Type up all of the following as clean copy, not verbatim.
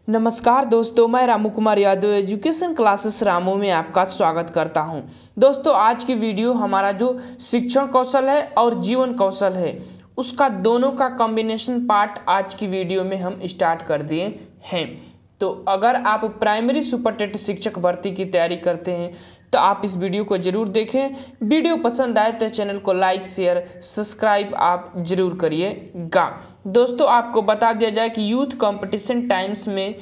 नमस्कार दोस्तों, मैं रामू कुमार यादव एजुकेशन क्लासेस रामू में आपका स्वागत करता हूं। दोस्तों, आज की वीडियो हमारा जो शिक्षण कौशल है और जीवन कौशल है उसका दोनों का कॉम्बिनेशन पार्ट आज की वीडियो में हम स्टार्ट कर दिए हैं। तो अगर आप प्राइमरी सुपरटेट शिक्षक भर्ती की तैयारी करते हैं तो आप इस वीडियो को जरूर देखें। वीडियो पसंद आए तो चैनल को लाइक शेयर सब्सक्राइब आप जरूर करिएगा। दोस्तों, आपको बता दिया जाए कि यूथ कंपटीशन टाइम्स में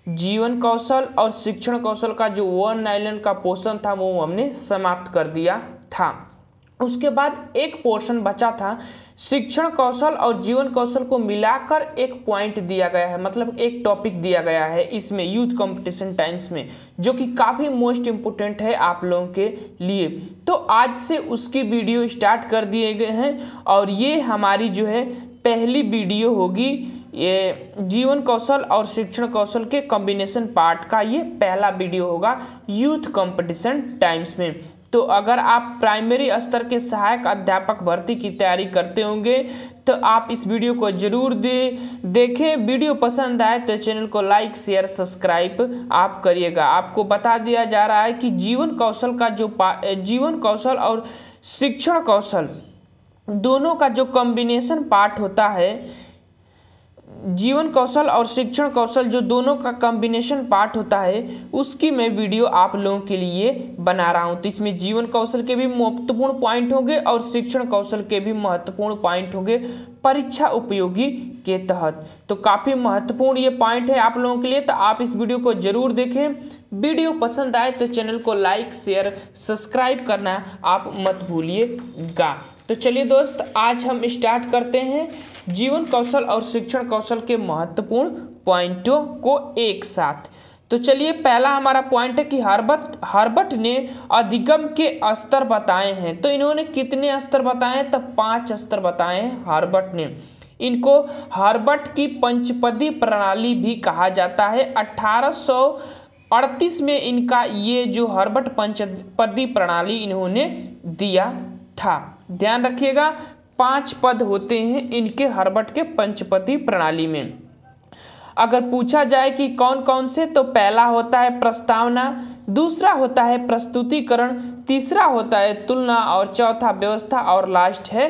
जीवन कौशल और शिक्षण कौशल का जो 1 नाइलन का पोर्शन था वो हमने समाप्त कर दिया था। उसके बाद एक पोर्शन बचा था, शिक्षण कौशल और जीवन कौशल को मिलाकर एक पॉइंट दिया गया है, मतलब एक टॉपिक दिया गया है इसमें यूथ कंपटीशन टाइम्स में, जो कि काफ़ी मोस्ट इम्पोर्टेंट है आप लोगों के लिए। तो आज से उसकी वीडियो स्टार्ट कर दिए गए हैं और ये हमारी जो है पहली वीडियो होगी। ये जीवन कौशल और शिक्षण कौशल के कॉम्बिनेशन पार्ट का ये पहला वीडियो होगा यूथ कंपटीशन टाइम्स में। तो अगर आप प्राइमरी स्तर के सहायक अध्यापक भर्ती की तैयारी करते होंगे तो आप इस वीडियो को जरूर देखें। वीडियो पसंद आए तो चैनल को लाइक शेयर सब्सक्राइब आप करिएगा। आपको बता दिया जा रहा है कि जीवन कौशल का जो जीवन कौशल और शिक्षण कौशल दोनों का जो कॉम्बिनेशन पार्ट होता है, जीवन कौशल और शिक्षण कौशल जो दोनों का कॉम्बिनेशन पार्ट होता है उसकी मैं वीडियो आप लोगों के लिए बना रहा हूं। तो इसमें जीवन कौशल के भी महत्वपूर्ण पॉइंट होंगे और शिक्षण कौशल के भी महत्वपूर्ण पॉइंट होंगे परीक्षा उपयोगी के तहत। तो काफ़ी महत्वपूर्ण ये पॉइंट है आप लोगों के लिए, तो आप इस वीडियो को जरूर देखें। वीडियो पसंद आए तो चैनल को लाइक शेयर सब्सक्राइब करना आप मत भूलिएगा। तो चलिए दोस्त, आज हम स्टार्ट करते हैं जीवन कौशल और शिक्षण कौशल के महत्वपूर्ण पॉइंटों को एक साथ। तो चलिए, पहला हमारा पॉइंट है कि हर्बर्ट ने अधिगम के स्तर बताए हैं। तो इन्होंने कितने स्तर बताए हैं? तो 5 स्तर बताए हैं हर्बर्ट ने। इनको हर्बर्ट की पंचपदी प्रणाली भी कहा जाता है। 1838 में इनका ये जो हर्बर्ट पंचपदी प्रणाली इन्होंने दिया था। ध्यान रखिएगा, 5 पद होते हैं इनके हर्बर्ट के पंचपदी प्रणाली में। अगर पूछा जाए कि कौन कौन से, तो पहला होता है प्रस्तावना, दूसरा होता है प्रस्तुतिकरण, तीसरा होता है तुलना और चौथा व्यवस्था और लास्ट है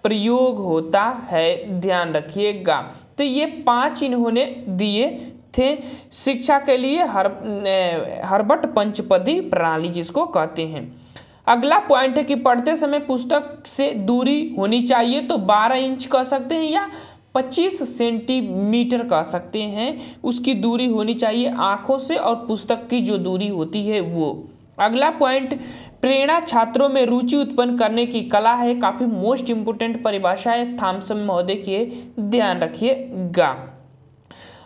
प्रयोग होता है। ध्यान रखिएगा। तो ये 5 इन्होंने दिए थे शिक्षा के लिए हर्बर्ट पंचपदी प्रणाली जिसको कहते हैं। अगला पॉइंट है कि पढ़ते समय पुस्तक से दूरी होनी चाहिए। तो 12 इंच कह सकते हैं या 25 सेंटीमीटर कह सकते हैं, उसकी दूरी होनी चाहिए आंखों से और पुस्तक की जो दूरी होती है वो। अगला पॉइंट, प्रेरणा छात्रों में रुचि उत्पन्न करने की कला है। काफ़ी मोस्ट इम्पोर्टेंट परिभाषा है थॉमसन महोदय की, ध्यान रखिएगा।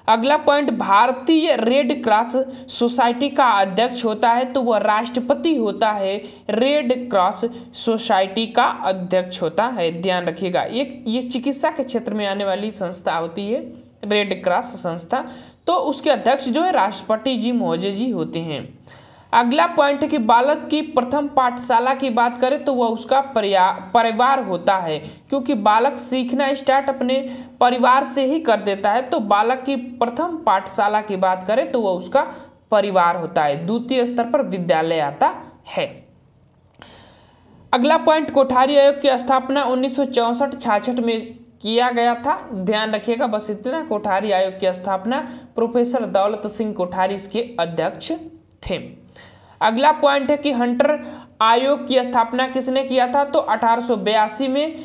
अगला पॉइंट, भारतीय रेड क्रॉस सोसाइटी का अध्यक्ष होता है तो वह राष्ट्रपति होता है। रेड क्रॉस सोसाइटी का अध्यक्ष होता है, ध्यान रखिएगा। ये चिकित्सा के क्षेत्र में आने वाली संस्था होती है रेड क्रॉस संस्था। तो उसके अध्यक्ष जो है राष्ट्रपति जी महोदय जी होते हैं। अगला पॉइंट है कि बालक की प्रथम पाठशाला की बात करें तो वह उसका परिवार होता है, क्योंकि बालक सीखना स्टार्ट अपने परिवार से ही कर देता है। तो बालक की प्रथम पाठशाला की बात करें तो वह उसका परिवार होता है। द्वितीय स्तर पर विद्यालय आता है। अगला पॉइंट, कोठारी आयोग की स्थापना 1964-66 में किया गया था। ध्यान रखिएगा, बस इतना। कोठारी आयोग की स्थापना प्रोफेसर दौलत सिंह कोठारी इसके अध्यक्ष थे। अगला पॉइंट है कि हंटर आयोग की स्थापना किसने किया था? तो 1882 में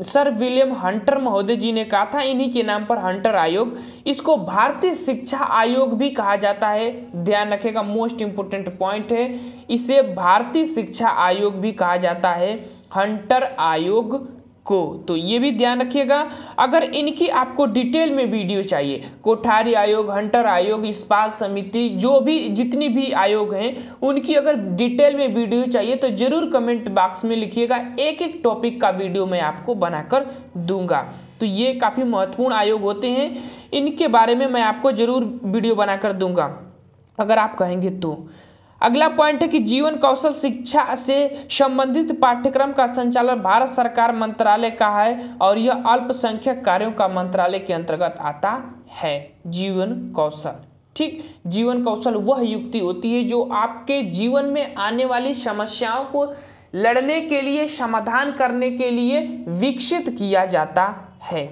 सर विलियम हंटर महोदय जी ने कहा था। इन्हीं के नाम पर हंटर आयोग, इसको भारतीय शिक्षा आयोग भी कहा जाता है। ध्यान रखिएगा, मोस्ट इंपोर्टेंट पॉइंट है, इसे भारतीय शिक्षा आयोग भी कहा जाता है, हंटर आयोग को। तो ये भी ध्यान रखिएगा। अगर इनकी आपको डिटेल में वीडियो चाहिए, कोठारी आयोग, हंटर आयोग, इस्पात समिति, जो भी जितनी भी आयोग हैं उनकी अगर डिटेल में वीडियो चाहिए तो जरूर कमेंट बॉक्स में लिखिएगा। एक एक टॉपिक का वीडियो मैं आपको बनाकर दूंगा। तो ये काफ़ी महत्वपूर्ण आयोग होते हैं, इनके बारे में मैं आपको जरूर वीडियो बनाकर दूंगा अगर आप कहेंगे तो। अगला पॉइंट है कि जीवन कौशल शिक्षा से संबंधित पाठ्यक्रम का संचालन भारत सरकार मंत्रालय का है और यह अल्पसंख्यक कार्यों का मंत्रालय के अंतर्गत आता है। जीवन कौशल, ठीक, जीवन कौशल वह युक्ति होती है जो आपके जीवन में आने वाली समस्याओं को लड़ने के लिए, समाधान करने के लिए विकसित किया जाता है।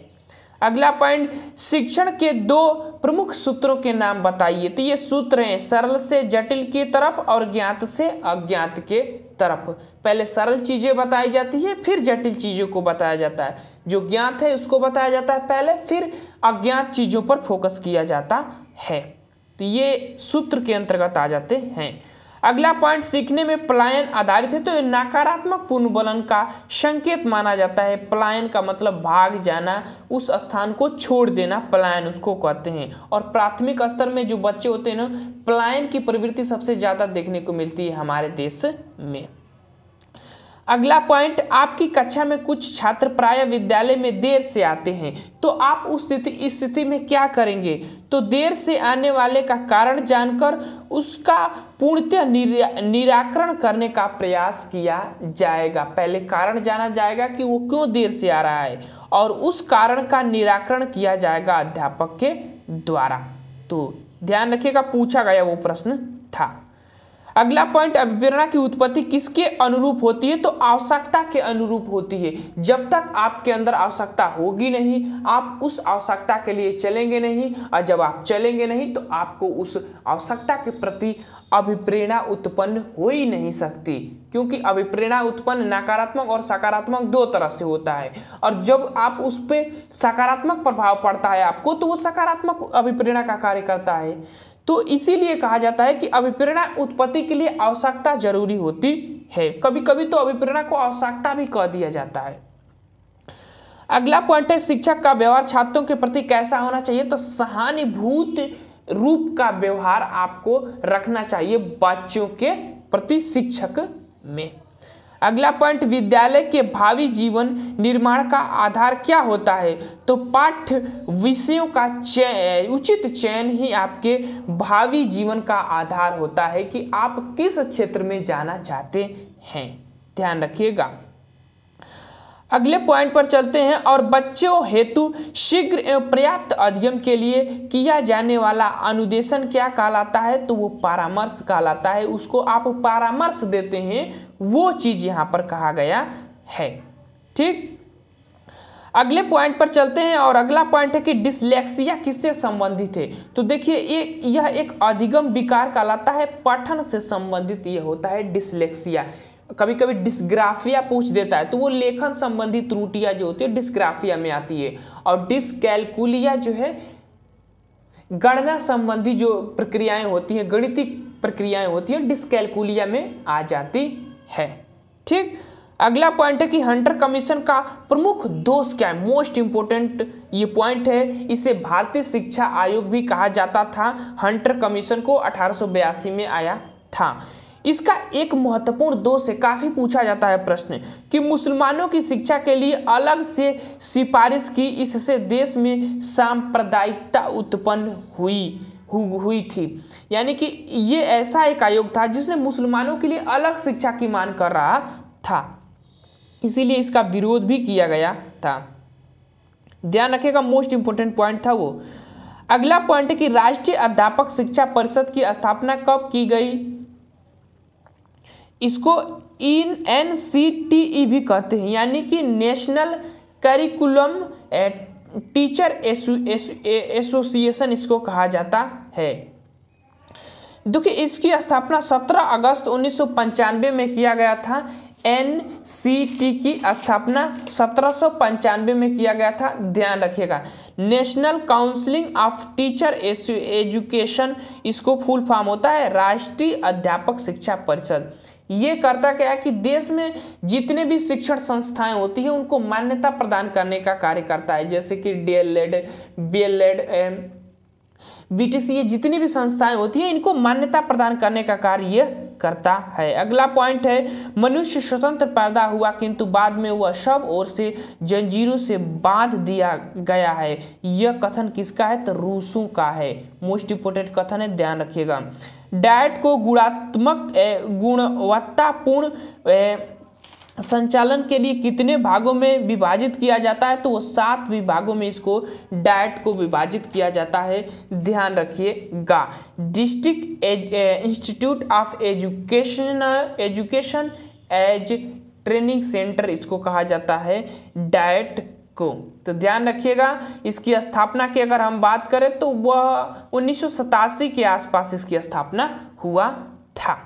अगला पॉइंट, शिक्षण के 2 प्रमुख सूत्रों के नाम बताइए। तो ये सूत्र हैं सरल से जटिल की तरफ और ज्ञात से अज्ञात के तरफ। पहले सरल चीजें बताई जाती है, फिर जटिल चीजों को बताया जाता है। जो ज्ञात है उसको बताया जाता है पहले, फिर अज्ञात चीजों पर फोकस किया जाता है। तो ये सूत्र के अंतर्गत आ जाते हैं। अगला पॉइंट, सीखने में पलायन आधारित है। तो ये नकारात्मक पुनर्वलन का संकेत माना जाता है। पलायन का मतलब भाग जाना, उस स्थान को छोड़ देना, पलायन उसको कहते हैं। और प्राथमिक स्तर में जो बच्चे होते हैं ना, पलायन की प्रवृत्ति सबसे ज्यादा देखने को मिलती है हमारे देश में। अगला पॉइंट, आपकी कक्षा में कुछ छात्र प्रायः विद्यालय में देर से आते हैं, तो आप उस स्थिति में क्या करेंगे? तो देर से आने वाले का कारण जानकर उसका पूर्णतः निराकरण करने का प्रयास किया जाएगा। पहले कारण जाना जाएगा कि वो क्यों देर से आ रहा है और उस कारण का निराकरण किया जाएगा अध्यापक के द्वारा। तो ध्यान रखिएगा, पूछा गया वो प्रश्न था। अगला पॉइंट, अभिप्रेरणा की उत्पत्ति किसके अनुरूप होती है? तो आवश्यकता के अनुरूप होती है। जब तक आपके अंदर आवश्यकता होगी नहीं, आप उस आवश्यकता के लिए चलेंगे नहीं, और जब आप चलेंगे नहीं तो आपको उस आवश्यकता के प्रति अभिप्रेरणा उत्पन्न हो ही नहीं सकती, क्योंकि अभिप्रेरणा उत्पन्न नकारात्मक और सकारात्मक 2 तरह से होता है। और जब आप उस पर सकारात्मक प्रभाव पड़ता है आपको, तो वो सकारात्मक अभिप्रेरणा का कार्य करता है। तो इसीलिए कहा जाता है कि अभिप्रेरणा उत्पत्ति के लिए आवश्यकता जरूरी होती है। कभी कभी तो अभिप्रेरणा को आवश्यकता भी कह दिया जाता है। अगला पॉइंट है, शिक्षक का व्यवहार छात्रों के प्रति कैसा होना चाहिए? तो सहानुभूति रूप का व्यवहार आपको रखना चाहिए बच्चों के प्रति शिक्षक में। अगला पॉइंट, विद्यालय के भावी जीवन निर्माण का आधार क्या होता है? तो पाठ्य विषयों का उचित चयन ही आपके भावी जीवन का आधार होता है कि आप किस क्षेत्र में जाना चाहते हैं। ध्यान रखिएगा। अगले पॉइंट पर चलते हैं, और बच्चों हेतु शीघ्र एवं पर्याप्त अध्ययन के लिए किया जाने वाला अनुदेशन क्या कहलाता है? तो वो परामर्श कहलाता है। उसको आप परामर्श देते हैं, वो चीज यहां पर कहा गया है। ठीक, अगले पॉइंट पर चलते हैं, और अगला पॉइंट है कि डिसलेक्सिया किससे संबंधित है? तो देखिए, यह एक अधिगम विकार कहलाता है, पठन से संबंधित यह होता है डिसलेक्सिया। कभी कभी डिस्ग्राफिया पूछ देता है, तो वो लेखन संबंधी त्रुटियां जो होती है डिस्ग्राफिया में आती है। और डिसकैलकुलिया जो है गणना संबंधी जो प्रक्रियाएं होती हैं, गणितीय प्रक्रियाएं होती हैं, डिसकैलकुलिया में आ जाती है। ठीक, अगला पॉइंट है कि हंटर कमीशन का प्रमुख दोष क्या है? मोस्ट इंपोर्टेंट ये पॉइंट है। इसे भारतीय शिक्षा आयोग भी कहा जाता था। हंटर कमीशन को 1882 में आया था। इसका एक महत्वपूर्ण दोष है, काफी पूछा जाता है प्रश्न, कि मुसलमानों की शिक्षा के लिए अलग से सिफारिश की। इससे देश में सांप्रदायिकता उत्पन्न हुई थी। यानी कि ये ऐसा एक आयोग था जिसने मुसलमानों के लिए अलग शिक्षा की मांग कर रहा था, इसीलिए इसका विरोध भी किया गया था। ध्यान रखिएगा, मोस्ट इंपोर्टेंट पॉइंट था वो। अगला पॉइंट है कि राष्ट्रीय अध्यापक शिक्षा परिषद की स्थापना कब की गई? इसको NCTE भी कहते हैं, यानी कि नेशनल करिकुलम टीचर एसोसिएशन इसको कहा जाता है। देखिए, इसकी स्थापना 17 अगस्त 1995 में किया गया था। NCT की स्थापना 1795 में किया गया था। ध्यान रखिएगा, national counselling of teacher education इसको फुल फॉर्म होता है राष्ट्रीय अध्यापक शिक्षा परिषद। ये करता क्या है कि देश में जितने भी शिक्षण संस्थाएं होती हैं उनको मान्यता प्रदान करने का कार्य करता है, जैसे कि DLED, BLED, BTC, ये जितनी भी संस्थाएं होती हैं इनको मान्यता प्रदान करने का कार्य ये करता है। अगला पॉइंट है, मनुष्य स्वतंत्र पैदा हुआ किंतु बाद में वह सब ओर से जंजीरों से बांध दिया गया है। यह कथन किसका है? तो रूसों का है। मोस्ट इंपोर्टेंट कथन है, ध्यान रखिएगा। डाइट को गुणवत्तापूर्ण संचालन के लिए कितने भागों में विभाजित किया जाता है? तो वो 7 विभागों में इसको डाइट को विभाजित किया जाता है, ध्यान रखिएगा। District institute of education as training centre इसको कहा जाता है डाइट को, तो ध्यान रखिएगा। इसकी स्थापना की अगर हम बात करें तो वह 1987 के आसपास इसकी स्थापना हुआ था।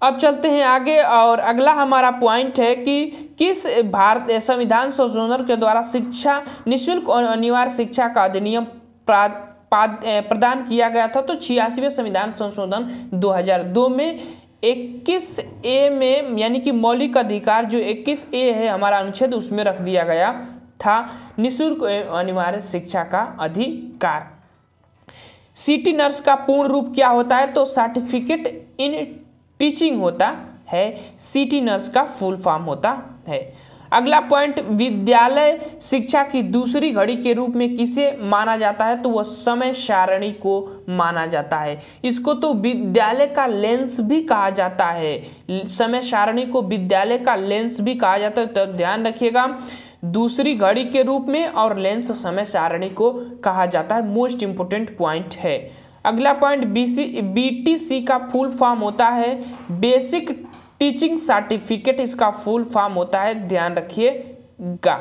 अब चलते हैं आगे और अगला हमारा पॉइंट है कि किस भारत संविधान संशोधन के द्वारा शिक्षा निःशुल्क और अनिवार्य शिक्षा का अधिनियम प्रदान किया गया था? तो 86वें संविधान संशोधन 2002 में 21A में, यानी कि मौलिक अधिकार जो 21A है हमारा अनुच्छेद, उसमें रख दिया गया था निःशुल्क अनिवार्य शिक्षा का अधिकार। सिटी नर्स का पूर्ण रूप क्या होता है? तो सर्टिफिकेट इन टीचिंग होता है, सिटी नर्स का फुल फॉर्म होता है। अगला पॉइंट, विद्यालय शिक्षा की दूसरी घड़ी के रूप में किसे माना जाता है? तो वह समय सारणी को माना जाता है। इसको तो विद्यालय का लेंस भी कहा जाता है, समय सारणी को विद्यालय का लेंस भी कहा जाता है, तो ध्यान रखिएगा। दूसरी घड़ी के रूप में और लेंस समय सारणी को कहा जाता है, मोस्ट इंपोर्टेंट पॉइंट है। अगला पॉइंट, BTC का फुल फॉर्म होता है बेसिक टीचिंग सर्टिफिकेट, इसका फुल फॉर्म होता है, ध्यान रखिएगा।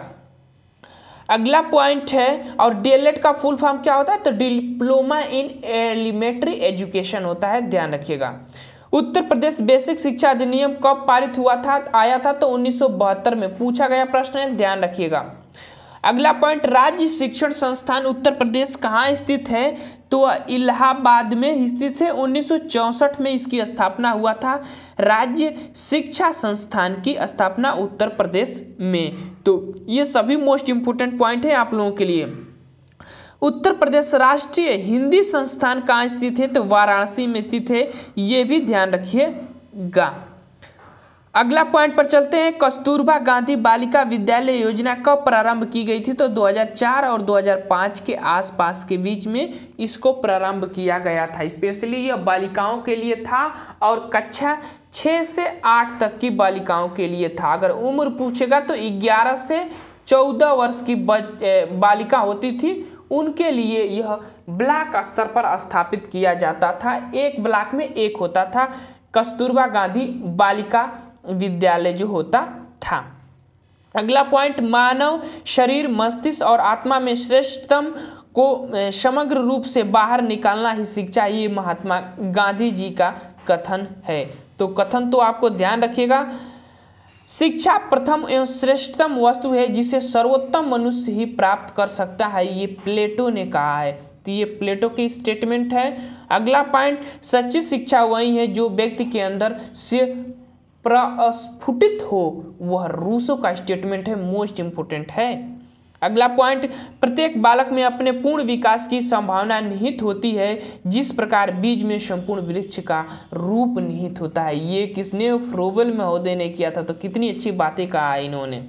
अगला पॉइंट है, और DLED का फुल फॉर्म क्या होता है? तो डिप्लोमा इन एलिमेंट्री एजुकेशन होता है, ध्यान रखिएगा। उत्तर प्रदेश बेसिक शिक्षा अधिनियम कब पारित हुआ था, आया था? तो 1972 में पूछा गया प्रश्न है, ध्यान रखिएगा। अगला पॉइंट, राज्य शिक्षण संस्थान उत्तर प्रदेश कहाँ स्थित है? तो इलाहाबाद में स्थित है। 1964 में इसकी स्थापना हुआ था, राज्य शिक्षा संस्थान की स्थापना उत्तर प्रदेश में। तो ये सभी मोस्ट इंपोर्टेंट पॉइंट है आप लोगों के लिए। उत्तर प्रदेश राष्ट्रीय हिंदी संस्थान कहाँ स्थित है? तो वाराणसी में स्थित है, ये भी ध्यान रखिएगा। अगला पॉइंट पर चलते हैं, कस्तूरबा गांधी बालिका विद्यालय योजना कब प्रारंभ की गई थी? तो 2004 और 2005 के आसपास के बीच में इसको प्रारंभ किया गया था। स्पेशली यह बालिकाओं के लिए था और कक्षा 6 से 8 तक की बालिकाओं के लिए था। अगर उम्र पूछेगा तो 11 से 14 वर्ष की बालिका होती थी, उनके लिए यह ब्लॉक स्तर पर स्थापित किया जाता था। एक ब्लॉक में एक होता था कस्तूरबा गांधी बालिका विद्यालय जो होता था। अगला पॉइंट, मानव शरीर, मस्तिष्क और आत्मा में श्रेष्ठतम को समग्र रूप से बाहर निकालना ही शिक्षा, ये महात्मा गांधी जी का कथन है। तो कथन तो आपको ध्यान रखिएगा। शिक्षा प्रथम एवं श्रेष्ठतम वस्तु है जिसे सर्वोत्तम मनुष्य ही प्राप्त कर सकता है, ये प्लेटो ने कहा है। तो ये प्लेटो की स्टेटमेंट है। अगला पॉइंट, सच्ची शिक्षा वही है जो व्यक्ति के अंदर से प्रस्फुटित हो, वह रूसो का स्टेटमेंट है, मोस्ट इंपोर्टेंट है। अगला पॉइंट, प्रत्येक बालक में अपने पूर्ण विकास की संभावना निहित होती है, जिस प्रकार बीज में संपूर्ण वृक्ष का रूप निहित होता है। ये किसने? फ्रोबेल महोदय ने किया था। तो कितनी अच्छी बातें कहा इन्होंने।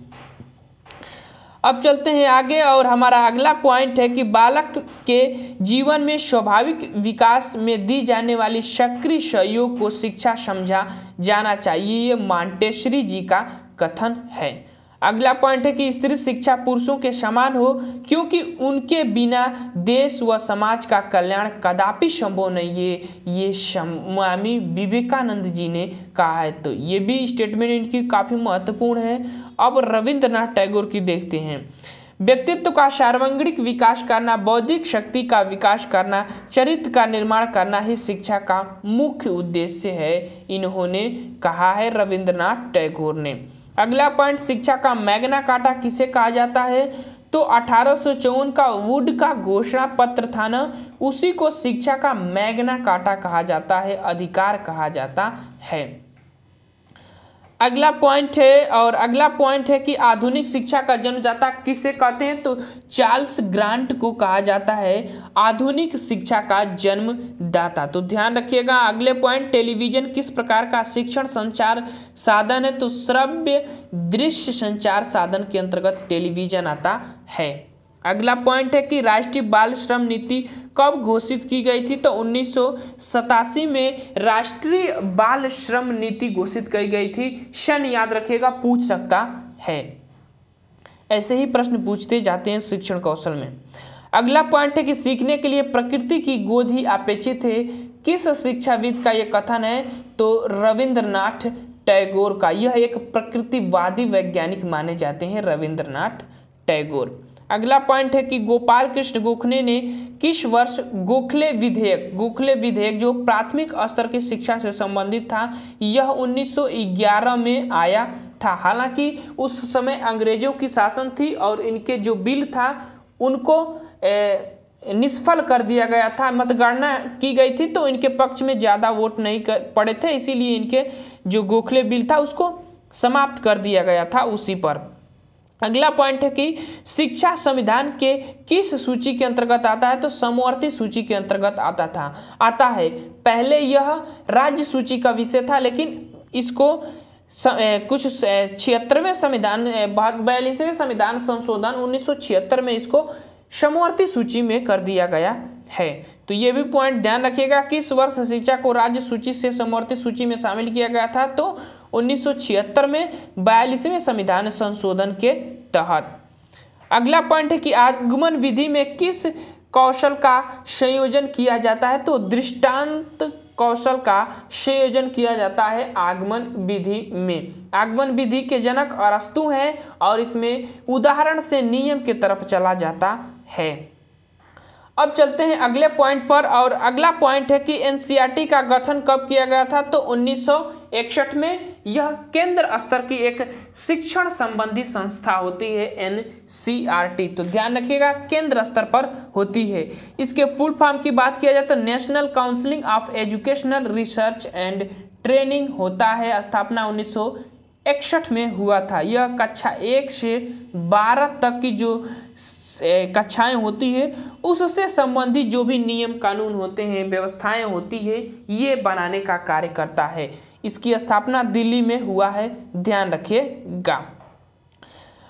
अब चलते हैं आगे और हमारा अगला पॉइंट है कि बालक के जीवन में स्वाभाविक विकास में दी जाने वाली सक्रिय सहयोग को शिक्षा समझा जाना चाहिए, ये मॉन्टेसरी जी का कथन है। अगला पॉइंट है कि स्त्री शिक्षा पुरुषों के समान हो, क्योंकि उनके बिना देश व समाज का कल्याण कदापि संभव नहीं है, ये स्वामी विवेकानंद जी ने कहा है। तो ये भी स्टेटमेंट इनकी काफ़ी महत्वपूर्ण है। अब रविंद्रनाथ टैगोर की देखते हैं। व्यक्तित्व का सर्वांगीण विकास करना, बौद्धिक शक्ति का विकास करना, चरित्र का निर्माण करना ही शिक्षा का मुख्य उद्देश्य है, इन्होंने कहा है रविंद्रनाथ टैगोर ने। अगला पॉइंट, शिक्षा का मैग्ना कार्टा किसे कहा जाता है? तो 1854 का वुड का घोषणा पत्र था ना, उसी को शिक्षा का मैग्ना कार्टा कहा जाता है, अधिकार कहा जाता है। अगला पॉइंट है और अगला पॉइंट है कि आधुनिक शिक्षा का जन्मदाता किसे कहते हैं? तो चार्ल्स ग्रांट को कहा जाता है आधुनिक शिक्षा का जन्मदाता। तो ध्यान रखिएगा। अगले पॉइंट, टेलीविजन किस प्रकार का शिक्षण संचार साधन है? तो श्रव्य दृश्य संचार साधन के अंतर्गत टेलीविजन आता है। अगला पॉइंट है कि राष्ट्रीय बाल श्रम नीति कब घोषित की गई थी? तो 1987 में राष्ट्रीय बाल श्रम नीति घोषित की गई थी। सन याद रखिएगा, पूछ सकता है। ऐसे ही प्रश्न पूछते जाते हैं शिक्षण कौशल में। अगला पॉइंट है कि सीखने के लिए प्रकृति की गोद ही अपेक्षित है। किस शिक्षाविद का यह कथन है? तो रविंद्रनाथ टैगोर का। यह एक प्रकृतिवादी वैज्ञानिक माने जाते हैं रविंद्रनाथ टैगोर। अगला पॉइंट है कि गोपाल कृष्ण गोखले ने किस वर्ष गोखले विधेयक जो प्राथमिक स्तर की शिक्षा से संबंधित था, यह 1911 में आया था। हालांकि उस समय अंग्रेजों की शासन थी और इनके जो बिल था उनको निष्फल कर दिया गया था। मतगणना की गई थी तो इनके पक्ष में ज़्यादा वोट नहीं पड़े थे, इसीलिए इनके जो गोखले बिल था उसको समाप्त कर दिया गया था उसी पर। अगला पॉइंट है कि शिक्षा संविधान के किस सूची के अंतर्गत आता है? तो समवर्ती सूची के अंतर्गत आता है। पहले यह राज्य सूची का विषय था, लेकिन इसको कुछ 76वें संविधान 42वें संविधान संशोधन 1976 में इसको समवर्ती सूची में कर दिया गया है। तो ये भी पॉइंट ध्यान रखिएगा, किस वर्ष शिक्षा को राज्य सूची से समवर्ती सूची में शामिल किया गया था? तो 1976 में 42वें संविधान संशोधन के तहत। अगला पॉइंट है कि आगमन विधि में किस कौशल का संयोजन किया जाता है? तो दृष्टांत कौशल का संयोजन किया जाता है आगमन विधि में। आगमन विधि के जनक अरस्तु हैं और इसमें उदाहरण से नियम की तरफ चला जाता है। अब चलते हैं अगले पॉइंट पर, और अगला पॉइंट है कि एनसीईआरटी का गठन कब किया गया था? तो 1961 में। यह केंद्र स्तर की एक शिक्षण संबंधी संस्था होती है एनसीईआरटी। तो ध्यान रखिएगा, केंद्र स्तर पर होती है। इसके फुल फॉर्म की बात किया जाए तो national council of educational research and training होता है। स्थापना 1961 में हुआ था। यह कक्षा 1 से 12 तक की जो कक्षाएं होती है उससे संबंधित जो भी नियम कानून होते हैं, व्यवस्थाएं होती है, ये बनाने का कार्य करता है। इसकी स्थापना दिल्ली में हुआ है, ध्यान रखिएगा।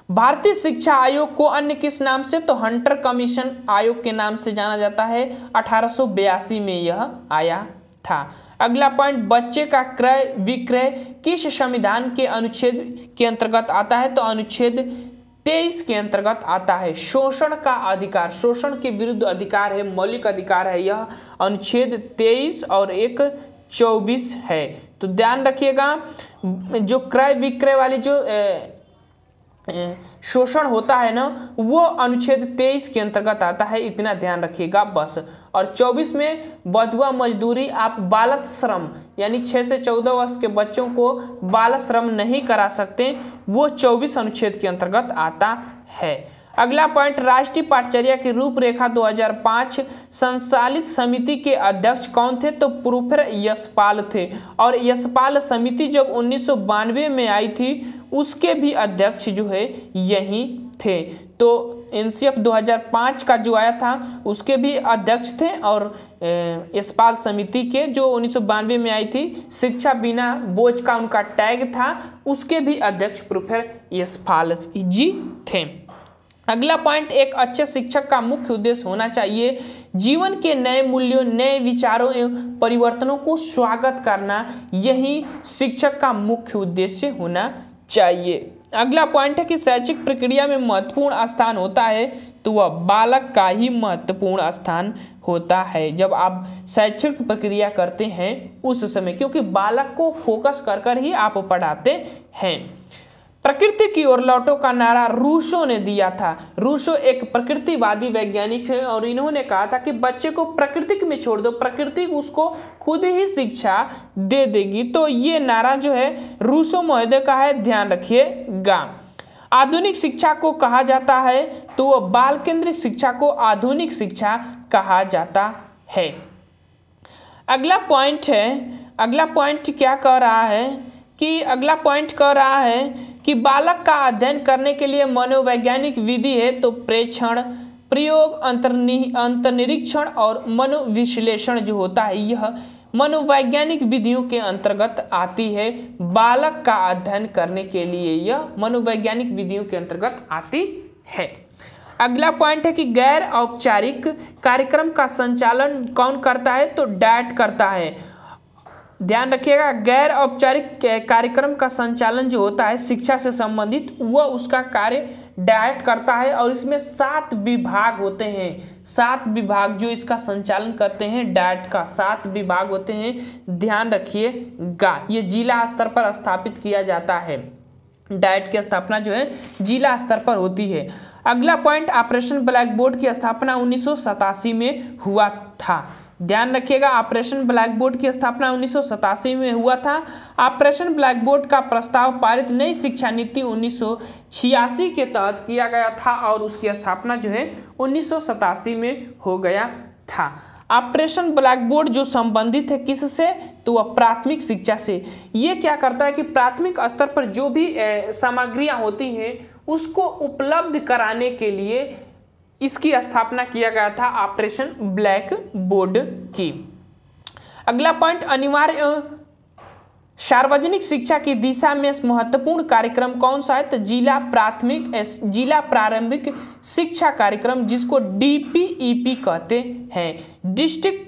भारतीय शिक्षा आयोग को अन्य किस नाम से? तो हंटर कमीशन आयोग के नाम से जाना जाता है। 1882 में यह आया था। अगला पॉइंट, बच्चे का क्रय विक्रय किस संविधान के अनुच्छेद के अंतर्गत आता है? तो अनुच्छेद 23 के अंतर्गत आता है। शोषण का अधिकार, शोषण के विरुद्ध अधिकार है, मौलिक अधिकार है। यह अनुच्छेद 23 और एक 24 है। तो ध्यान रखिएगा, जो क्रय विक्रय वाली जो शोषण होता है ना, वो अनुच्छेद 23 के अंतर्गत आता है, इतना ध्यान रखिएगा बस। और 24 में बंधुआ मजदूरी, आप बालक श्रम यानी 6 से 14 वर्ष के बच्चों को बाल श्रम नहीं करा सकते, वो 24 अनुच्छेद के अंतर्गत आता है। अगला पॉइंट, राष्ट्रीय पाठचर्या की रूपरेखा 2005 संचालित समिति के अध्यक्ष कौन थे? तो प्रोफेसर यशपाल थे। और यशपाल समिति जब 1992 में आई थी उसके भी अध्यक्ष जो है यही थे। तो एनसीएफ 2005 का जो आया था उसके भी अध्यक्ष थे, और यशपाल समिति के जो 1992 में आई थी, शिक्षा बिना बोझ का उनका टैग था, उसके भी अध्यक्ष प्रोफेसर यशपाल जी थे। अगला पॉइंट, एक अच्छे शिक्षक का मुख्य उद्देश्य होना चाहिए जीवन के नए मूल्यों, नए विचारों एवं परिवर्तनों को स्वागत करना। यही शिक्षक का मुख्य उद्देश्य होना चाहिए। अगला पॉइंट है कि शैक्षिक प्रक्रिया में महत्वपूर्ण स्थान होता है, तो वह बालक का ही महत्वपूर्ण स्थान होता है जब आप शैक्षिक प्रक्रिया करते हैं उस समय, क्योंकि बालक को फोकस कर कर ही आप पढ़ाते हैं। प्रकृति की ओर लौटो का नारा रूसो ने दिया था। रूसो एक प्रकृतिवादी वैज्ञानिक है और इन्होंने कहा था कि बच्चे को प्रकृति में छोड़ दो, प्रकृति उसको खुद ही शिक्षा दे देगी। तो ये नारा जो है रूसो महोदय का है, ध्यान रखिएगा। आधुनिक शिक्षा को कहा जाता है, तो वह बाल केंद्रित शिक्षा को आधुनिक शिक्षा कहा जाता है। अगला पॉइंट क्या कह रहा है कि अगला पॉइंट कह रहा है कि बालक का अध्ययन करने के लिए मनोवैज्ञानिक विधि है, तो प्रेक्षण, प्रयोग, अंतर्निरीक्षण और मनोविश्लेषण जो होता है यह मनोवैज्ञानिक विधियों के अंतर्गत आती है। बालक का अध्ययन करने के लिए यह मनोवैज्ञानिक विधियों के अंतर्गत आती है। अगला पॉइंट है कि गैर औपचारिक कार्यक्रम का संचालन कौन करता है, तो डैट करता है। ध्यान रखिएगा, गैर औपचारिक कार्यक्रम का संचालन जो होता है शिक्षा से संबंधित, वह उसका कार्य डैट करता है। और इसमें 7 विभाग होते हैं, 7 विभाग जो इसका संचालन करते हैं, डैट का 7 विभाग होते हैं, ध्यान रखिएगा। ये जिला स्तर पर स्थापित किया जाता है, डैट की स्थापना जो है जिला स्तर पर होती है। अगला पॉइंट, ऑपरेशन ब्लैक बोर्ड की स्थापना 1987 में हुआ था। ध्यान रखिएगा, ऑपरेशन ब्लैक बोर्ड की स्थापना 1987 में हुआ था। ऑपरेशन ब्लैक बोर्ड का प्रस्ताव पारित नई शिक्षा नीति 1986 के तहत किया गया था और उसकी स्थापना जो है 1987 में हो गया था। ऑपरेशन ब्लैक बोर्ड जो संबंधित है किससे, तो वह प्राथमिक शिक्षा से। ये क्या करता है कि प्राथमिक स्तर पर जो भी सामग्रियां होती हैं उसको उपलब्ध कराने के लिए इसकी स्थापना किया गया था, ऑपरेशन ब्लैक बोर्ड की। अगला पॉइंट, अनिवार्य सार्वजनिक शिक्षा की दिशा में महत्वपूर्ण कार्यक्रम कौन सा है, तो जिला प्रारंभिक शिक्षा कार्यक्रम, जिसको DPEP कहते हैं, डिस्ट्रिक्ट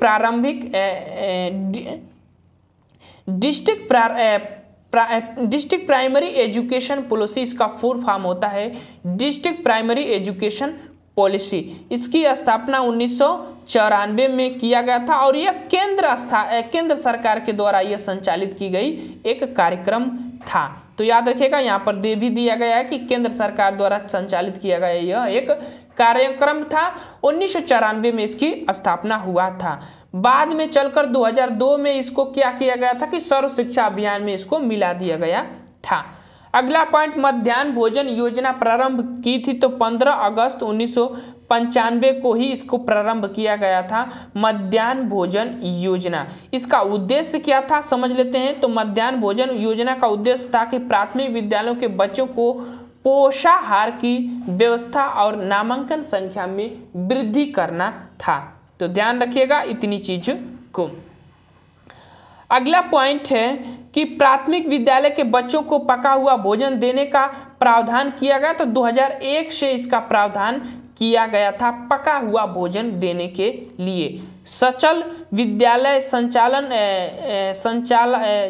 प्राइमरी एजुकेशन पॉलिसी, इसका फुल फॉर्म होता है डिस्ट्रिक्ट प्राइमरी एजुकेशन पॉलिसी। इसकी स्थापना 1994 में किया गया था और यह केंद्र सरकार के द्वारा यह संचालित की गई एक कार्यक्रम था। तो याद रखिएगा, यहाँ पर दे भी दिया गया है कि केंद्र सरकार द्वारा संचालित किया गया यह एक कार्यक्रम था। 1994 में इसकी स्थापना हुआ था। बाद में चलकर 2002 में इसको क्या किया गया था कि सर्व शिक्षा अभियान में इसको मिला दिया गया था। अगला पॉइंट, मध्याह्न भोजन योजना प्रारंभ की थी, तो 15 अगस्त 1995 को ही इसको प्रारंभ किया गया था, मध्याह्न भोजन योजना। इसका उद्देश्य क्या था समझ लेते हैं। तो मध्याह्न भोजन योजना का उद्देश्य था कि प्राथमिक विद्यालयों के बच्चों को पोषाहार की व्यवस्था और नामांकन संख्या में वृद्धि करना था। तो ध्यान रखिएगा इतनी चीज को। अगला पॉइंट है कि प्राथमिक विद्यालय के बच्चों को पका हुआ भोजन देने का प्रावधान किया गया। तो 2001 से इसका प्रावधान किया गया था पका हुआ भोजन देने के लिए। सचल विद्यालय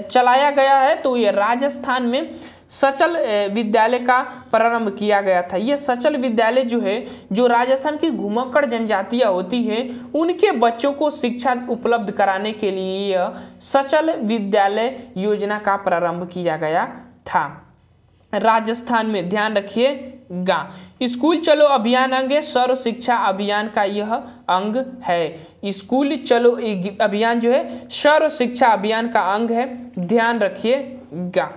चलाया गया है, तो ये राजस्थान में सचल विद्यालय का प्रारंभ किया गया था। ये सचल विद्यालय जो है, जो राजस्थान की घुमक्कड़ जनजातियां होती है उनके बच्चों को शिक्षा उपलब्ध कराने के लिए यह सचल विद्यालय योजना का प्रारंभ किया गया था राजस्थान में। ध्यान रखिएगा, स्कूल चलो अभियान अंग है, सर्व शिक्षा अभियान का यह अंग है। स्कूल चलो अभियान जो है सर्व शिक्षा अभियान का अंग है, ध्यान रखिएगा।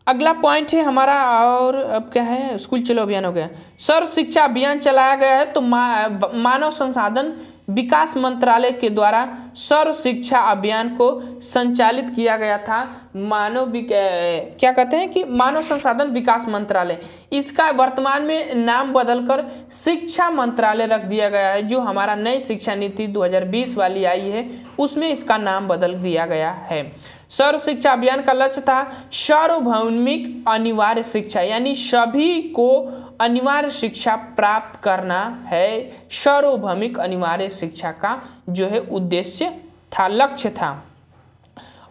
अगला पॉइंट है हमारा, और अब क्या है, स्कूल चलो अभियान हो गया। सर्व शिक्षा अभियान चलाया गया है, तो मानव संसाधन विकास मंत्रालय के द्वारा सर्व शिक्षा अभियान को संचालित किया गया था। क्या कहते हैं कि मानव संसाधन विकास मंत्रालय, इसका वर्तमान में नाम बदलकर शिक्षा मंत्रालय रख दिया गया है। जो हमारा नई शिक्षा नीति 2020 वाली आई है उसमें इसका नाम बदल दिया गया है। सर्व शिक्षा अभियान का लक्ष्य था सार्वभौमिक अनिवार्य शिक्षा, यानी सभी को अनिवार्य शिक्षा प्राप्त करना है। सार्वभौमिक अनिवार्य शिक्षा का जो है उद्देश्य था, लक्ष्य था।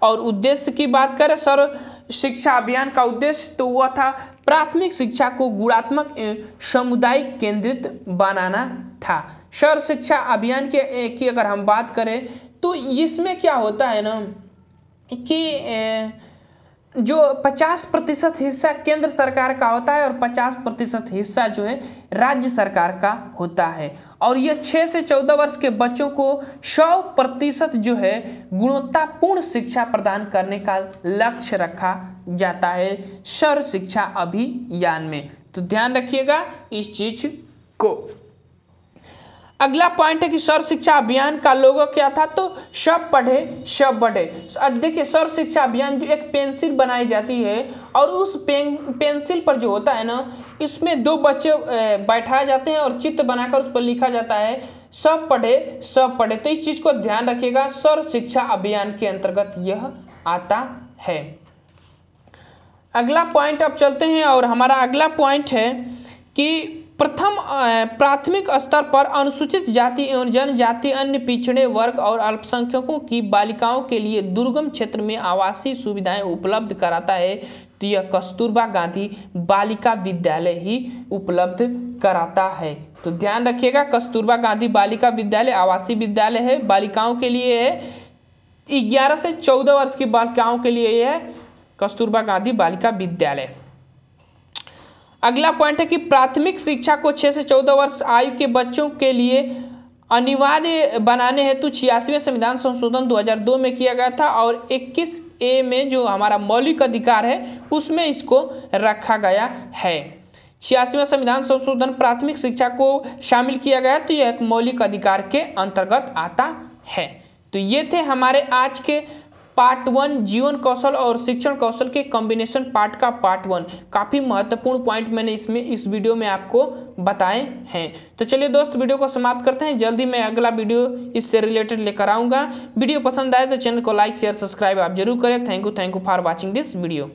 और उद्देश्य की बात करें सर्व शिक्षा अभियान का उद्देश्य, तो वह था प्राथमिक शिक्षा को गुणात्मक सामुदायिक केंद्रित बनाना था। सर्व शिक्षा अभियान की अगर हम बात करें तो इसमें क्या होता है ना कि जो 50% हिस्सा केंद्र सरकार का होता है और 50% हिस्सा जो है राज्य सरकार का होता है। और यह 6 से 14 वर्ष के बच्चों को 100% जो है गुणवत्तापूर्ण शिक्षा प्रदान करने का लक्ष्य रखा जाता है सर्व शिक्षा अभियान में। तो ध्यान रखिएगा इस चीज को। अगला पॉइंट है कि सर्व शिक्षा अभियान का लोगो क्या था, तो सब पढ़े सब बढ़े। देखिए सर्व शिक्षा अभियान जो एक पेंसिल बनाई जाती है और उस पेंसिल पर जो होता है ना, इसमें 2 बच्चे बैठाए जाते हैं और चित्र बनाकर उस पर लिखा जाता है सब पढ़े सब पढ़े। तो इस चीज को ध्यान रखिएगा, सर्व शिक्षा अभियान के अंतर्गत यह आता है। अगला पॉइंट अब चलते हैं और हमारा अगला पॉइंट है कि प्रथम प्राथमिक स्तर पर अनुसूचित जाति एवं जनजाति, अन्य पिछड़े वर्ग और अल्पसंख्यकों की बालिकाओं के लिए दुर्गम क्षेत्र में आवासीय सुविधाएं उपलब्ध कराता है, तो यह कस्तूरबा गांधी बालिका विद्यालय ही उपलब्ध कराता है। तो ध्यान रखिएगा, कस्तूरबा गांधी बालिका विद्यालय आवासीय विद्यालय है, बालिकाओं के लिए है, 11 से 14 वर्ष की बालिकाओं के लिए यह है कस्तूरबा गांधी बालिका विद्यालय। अगला पॉइंट है कि प्राथमिक शिक्षा को 6 से 14 वर्ष आयु के बच्चों के लिए अनिवार्य बनाने हेतु 86वें संविधान संशोधन 2002 में किया गया था और 21A में जो हमारा मौलिक अधिकार है उसमें इसको रखा गया है। 86वें संविधान संशोधन प्राथमिक शिक्षा को शामिल किया गया, तो यह एक मौलिक अधिकार के अंतर्गत आता है। तो ये थे हमारे आज के पार्ट 1 जीवन कौशल और शिक्षण कौशल के कॉम्बिनेशन पार्ट का पार्ट 1। काफ़ी महत्वपूर्ण पॉइंट मैंने इस वीडियो में आपको बताए हैं। तो चलिए दोस्त, वीडियो को समाप्त करते हैं। जल्दी मैं अगला वीडियो इससे रिलेटेड लेकर आऊँगा। वीडियो पसंद आए तो चैनल को लाइक शेयर सब्सक्राइब आप जरूर करें। Thank you for watching this video.